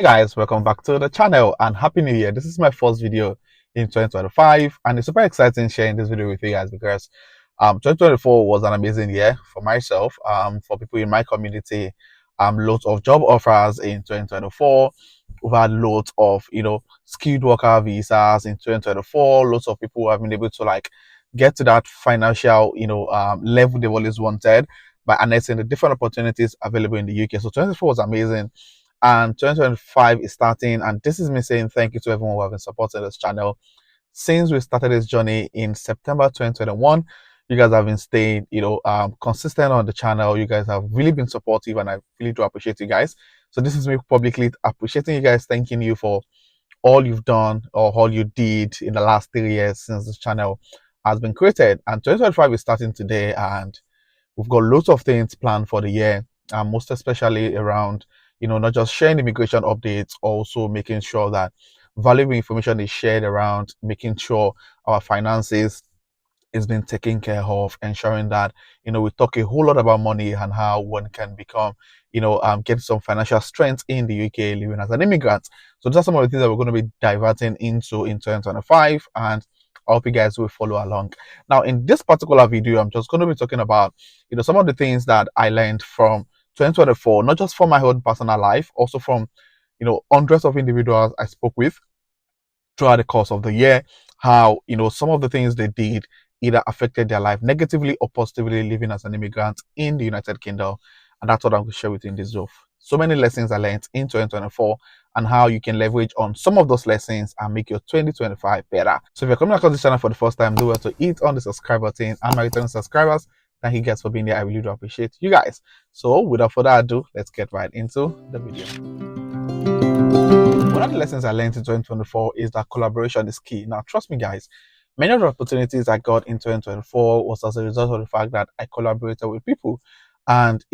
Hey guys, welcome back to the channel and happy new year. This is my first video in 2025 and it's super exciting sharing this video with you guys because 2024 was an amazing year for myself, for people in my community. Lots of job offers in 2024. We've had loads of skilled worker visas in 2024. Lots of people have been able to get to that financial level they've always wanted by harnessing the different opportunities available in the UK. So 2024 was amazing and 2025 is starting, and this is me saying thank you to everyone who have been supporting this channel since we started this journey in September 2021. You guys have been staying consistent on the channel. You guys have really been supportive and I really do appreciate you guys. So this is me publicly appreciating you guys, thanking you for all you've done or all you did in the last 3 years since this channel has been created. And 2025 is starting today, and we've got lots of things planned for the year, most especially around, not just sharing immigration updates, also making sure that valuable information is shared around, making sure our finances is being taken care of, ensuring that, we talk a whole lot about money and how one can become, get some financial strength in the UK living as an immigrant. So those are some of the things that we're going to be diverting into in 2025, and I hope you guys will follow along. Now, in this particular video, I'm just going to be talking about, some of the things that I learned from 2024, not just from my own personal life, also from, hundreds of individuals I spoke with throughout the course of the year, how some of the things they did either affected their life negatively or positively living as an immigrant in the United Kingdom. And that's what I'm going to share with you in this video. So many lessons I learned in 2024 and how you can leverage on some of those lessons and make your 2025 better. So if you're coming across this channel for the first time, do well to hit on the subscribe button. And my returning subscribers, thank you guys for being there. I really do appreciate you guys. So without further ado, let's get right into the video. One of the lessons I learned in 2024 is that collaboration is key. Now, trust me, guys, many of the opportunities I got in 2024 was as a result of the fact that I collaborated with people. And,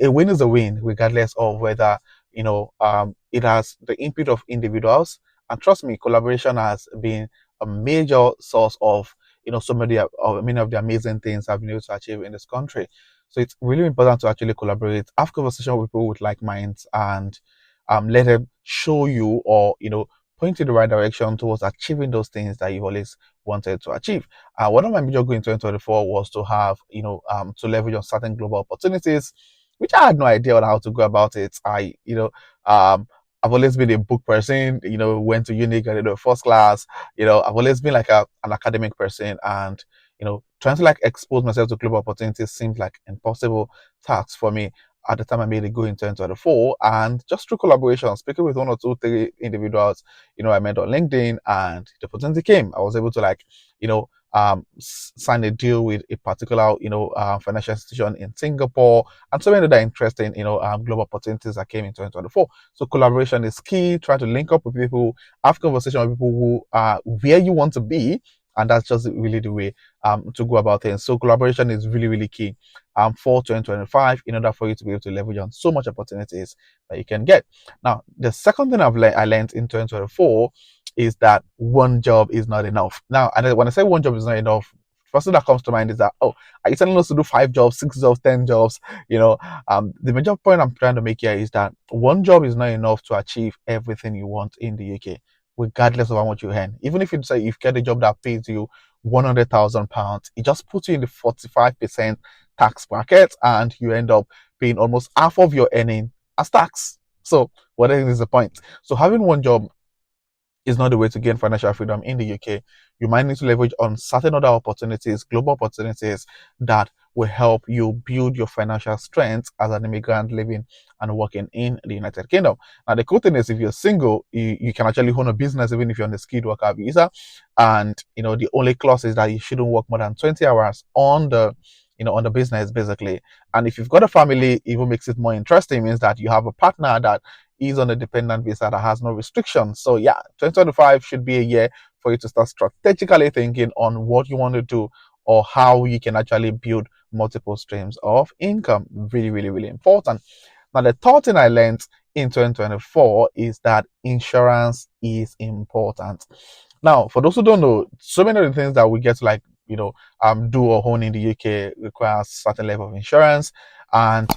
a win is a win, regardless of whether, it has the input of individuals. And trust me, collaboration has been a major source of, many of the amazing things I've been able to achieve in this country. So it's really important to actually collaborate, have conversation with people with like minds, and let them show you or point you in the right direction towards achieving those things that you've always wanted to achieve. One of my major goals in 2024 was to have to leverage on certain global opportunities, which I had no idea on how to go about it. I've always been a book person, went to uni, got into first class, I've always been like an academic person, and trying to expose myself to global opportunities seems like impossible task for me at the time I made it go in 2024. And just through collaboration, speaking with one or two, three individuals, I met on LinkedIn, and the opportunity came. I was able to sign a deal with a particular, financial institution in Singapore, and so many other interesting, global opportunities that came in 2024. So collaboration is key. Try to link up with people, have conversation with people who are where you want to be, and that's just really the way to go about things. So collaboration is really, really key for 2025 in order for you to be able to leverage on so much opportunities that you can get. Now, the second thing I learned in 2024 is that one job is not enough. Now, and when I say one job is not enough, first thing that comes to mind is that, oh, are you telling us to do 5 jobs, 6 jobs, 10 jobs? The major point I'm trying to make here is that one job is not enough to achieve everything you want in the UK, regardless of how much you earn. Even if you say you get a job that pays you £100,000, it just puts you in the 45% tax bracket, and you end up paying almost half of your earning as tax. So what is the point? So having one job is not the way to gain financial freedom in the UK. You might need to leverage on certain other opportunities, global opportunities that will help you build your financial strength as an immigrant living and working in the United Kingdom. Now, the cool thing is, if you're single, you can actually own a business even if you're on the skilled worker visa. And, the only clause is that you shouldn't work more than 20 hours on the business, basically. And if you've got a family, it even makes it more interesting. It means that you have a partner that is on a dependent visa that has no restrictions. So yeah, 2025 should be a year for you to start strategically thinking on what you want to do or how you can actually build multiple streams of income. Really, really, really important. Now, the third thing I learned in 2024 is that insurance is important. Now, for those who don't know, so many of the things that we get to do or own in the UK requires certain level of insurance, and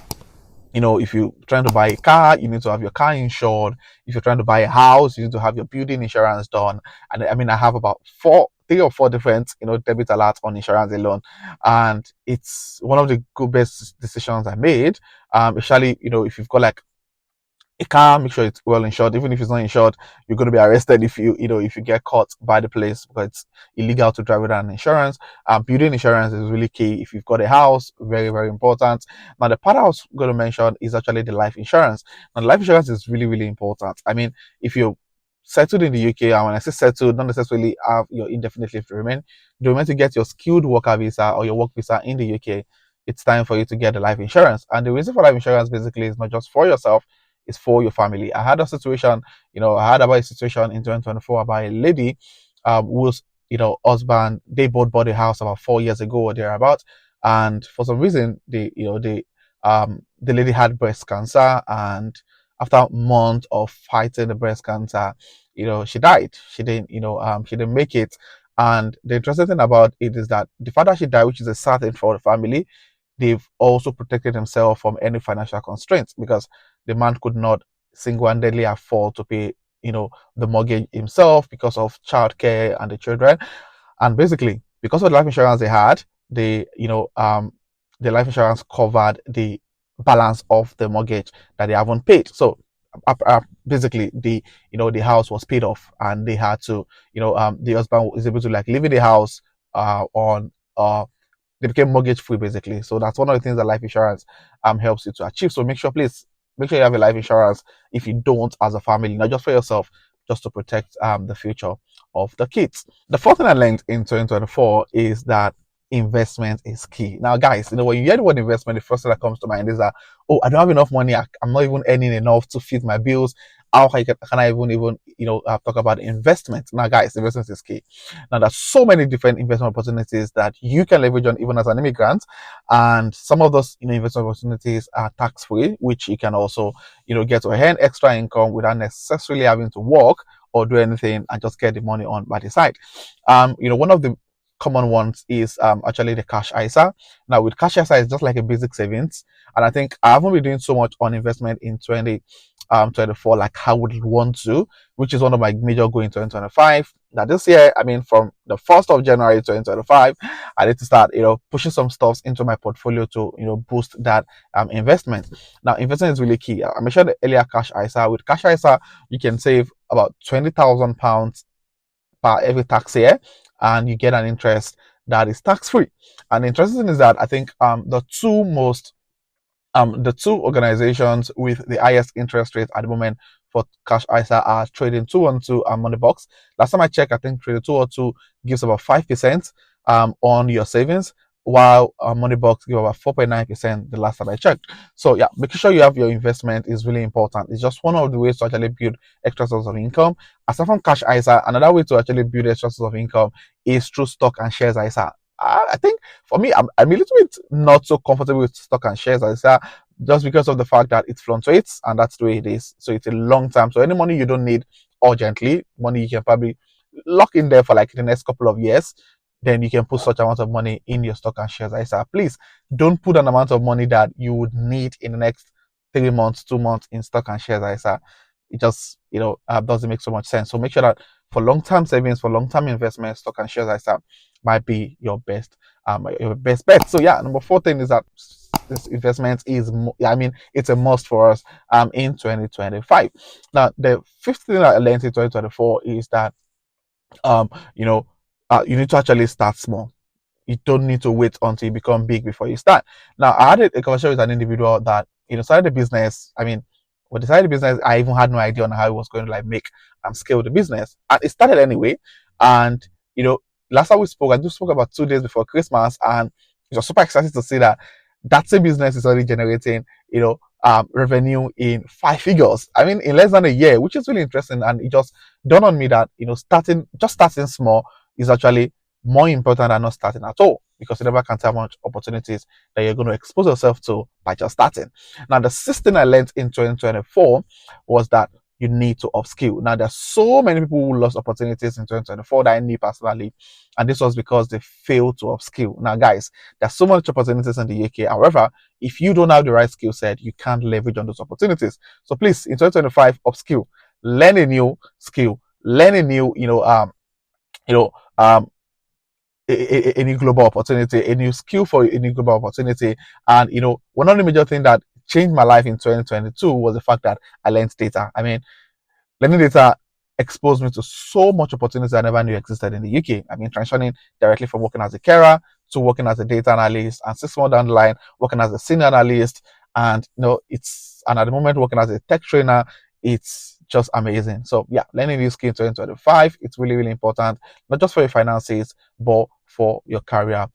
if you're trying to buy a car, you need to have your car insured. If you're trying to buy a house, you need to have your building insurance done. And I mean, I have about 3 or 4 different, debit alerts on insurance alone. And it's one of the good best decisions I made. Especially, if you've got like a car, make sure it's well insured. Even if it's not insured, you're going to be arrested if if you get caught by the police, because it's illegal to drive without insurance. Building insurance is really key. If you've got a house, very, very important. Now, the part I was going to mention is actually the life insurance. Now, life insurance is really, really important. I mean, if you're settled in the UK, and when I say settled, not necessarily have your indefinite leave to remain, you're meant to get your skilled worker visa or your work visa in the UK, it's time for you to get the life insurance. And the reason for life insurance basically is not just for yourself, it's for your family. I had a situation, I heard about a situation in 2024 about a lady whose, husband, they both bought a house about 4 years ago or thereabout. And for some reason, the lady had breast cancer. And after months of fighting the breast cancer, she died. She didn't make it. And the interesting thing about it is that the fact that she died, which is a sad thing for the family, they've also protected themselves from any financial constraints, because the man could not single-handedly afford to pay, the mortgage himself because of childcare and the children. And basically, because of the life insurance they had, the life insurance covered the balance of the mortgage that they haven't paid. So basically, the house was paid off, and they had to, the husband was able to like live in the house on they became mortgage free basically. So that's one of the things that life insurance helps you to achieve. So make sure you have a life insurance if you don't, as a family, not just for yourself, just to protect the future of the kids. The fourth thing I learned in 2024 is that investment is key. Now, guys, when you hear the word investment, the first thing that comes to mind is that, oh, I don't have enough money. I'm not even earning enough to feed my bills. How can I even talk about investment? Now, guys, investment is key. Now, there's so many different investment opportunities that you can leverage on even as an immigrant, and some of those investment opportunities are tax free, which you can also get to earn extra income without necessarily having to work or do anything, and just get the money on by the side. One of the common ones is actually the cash ISA. Now, with cash ISA, it's just like a basic savings, and I think I haven't been doing so much on investment in 2024 like I would want to, which is one of my major goals in 2025. Now, this year, I mean, from the 1st of January 2025, I need to start pushing some stuffs into my portfolio to boost that investment. Now, investment is really key. I mentioned earlier cash ISA. With cash ISA, you can save about £20,000 per every tax year, and you get an interest that is tax free. And the interesting thing is that I think the two organizations with the highest interest rate at the moment for cash ISA are Trading 212 and Moneybox. Last time I checked, I think Trading 212 gives about 5% on your savings, while Moneybox give about 4.9% the last time I checked. So yeah, making sure you have your investment is really important. It's just one of the ways to actually build extra sources of income. Aside from cash ISA, another way to actually build extra sources of income is through stock and shares ISA. I think for me, I'm a little bit not so comfortable with stock and shares ISA, just because of the fact that it fluctuates, and that's the way it is. So it's a long time. So any money you don't need urgently, money you can probably lock in there for like the next couple of years, then you can put such amount of money in your stock and shares ISA. Please don't put an amount of money that you would need in the next 3 months, 2 months in stock and shares ISA. It just doesn't make so much sense. So make sure that for long-term savings, for long-term investments, stock and shares ISA might be your best bet. So yeah, number 4 thing is that this investment is, it's a must for us in 2025. Now, the 5th thing that I learned in 2024 is that you need to actually start small. You don't need to wait until you become big before you start. Now, I had a conversation with an individual that started a business. I mean, when I started the business, I even had no idea on how it was going to like make and scale the business, and it started anyway. And last time we spoke, I just spoke about 2 days before Christmas, and it was super exciting to see that that same business is already generating revenue in 5 figures. I mean, in less than a year, which is really interesting. And it just dawned on me that starting small is actually more important than not starting at all, because you never can tell how much opportunities that you're going to expose yourself to by just starting. Now, the 6th thing I learned in 2024 was that you need to upskill. Now, there's so many people who lost opportunities in 2024 that I knew personally, and this was because they failed to upskill. Now, guys, there's so much opportunities in the UK. However, if you don't have the right skill set, you can't leverage on those opportunities. So please, in 2025, upskill, learn a new skill, learn a new, you know, um, a new global opportunity, a new skill for a new global opportunity. And one of the major things that changed my life in 2022 was the fact that I learned data. I mean, learning data exposed me to so much opportunity I never knew existed in the UK. I mean, transitioning directly from working as a carer to working as a data analyst, and 6 months down the line, working as a senior analyst, and and at the moment working as a tech trainer. It's just amazing. So yeah, learning new skill in 2025, it's really, really important, not just for your finances, but for your career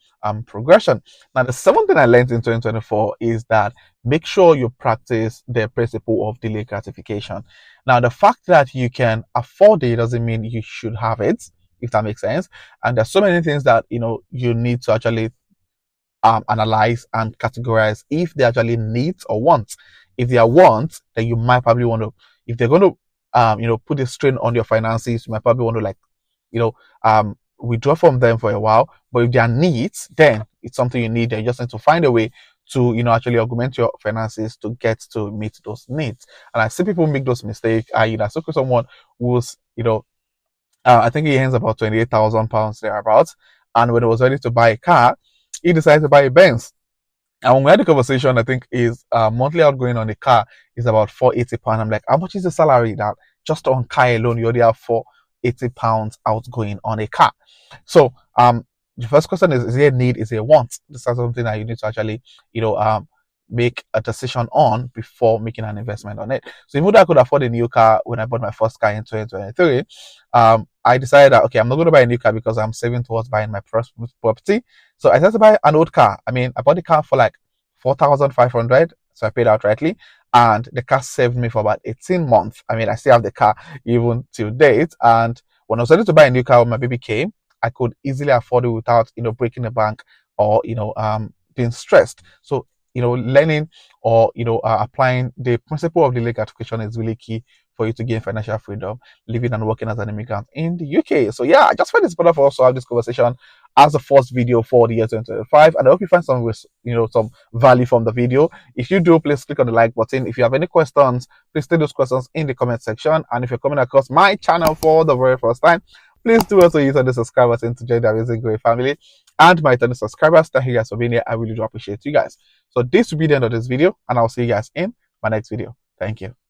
progression. Now, the seventh thing I learned in 2024 is that make sure you practice the principle of delayed gratification. Now, the fact that you can afford it doesn't mean you should have it, if that makes sense. And there's so many things that you need to actually analyze and categorize if they actually needs or wants. If they are wants, then you might probably want to. If they're going to, put a strain on your finances, you might probably want to withdraw from them for a while. But if they are needs, then it's something you need. And you just need to find a way to actually augment your finances to get to meet those needs. And I see people make those mistakes. I spoke to someone who's I think he earns about £28,000 thereabouts, and when he was ready to buy a car, he decided to buy a Benz. And when we had the conversation, I think his monthly outgoing on the car is about £480. I'm like, how much is the salary that just on car alone you already have £480 outgoing on a car? So the first question is there a need, is there a want? This is something that you need to actually, make a decision on before making an investment on it. So even though I could afford a new car when I bought my first car in 2023, I decided that okay, I'm not going to buy a new car because I'm saving towards buying my first property. So I decided to buy an old car. I mean, I bought the car for like 4,500, so I paid outrightly, and the car saved me for about 18 months. I mean, I still have the car even till date. And when I was ready to buy a new car when my baby came, I could easily afford it without breaking the bank or being stressed. So learning or applying the principle of delayed gratification is really key for you to gain financial freedom, living and working as an immigrant in the UK. So yeah, I just find it's better for us to have this conversation as the first video for the year 2025, and I hope you find some value from the video. If you do, please click on the like button. If you have any questions, please state those questions in the comment section. And if you're coming across my channel for the very first time, please do also use the subscribe button to join the amazing great family. And my 10 subscribers, thank you guys for being here. I really do appreciate you guys. So this will be the end of this video, and I'll see you guys in my next video. Thank you.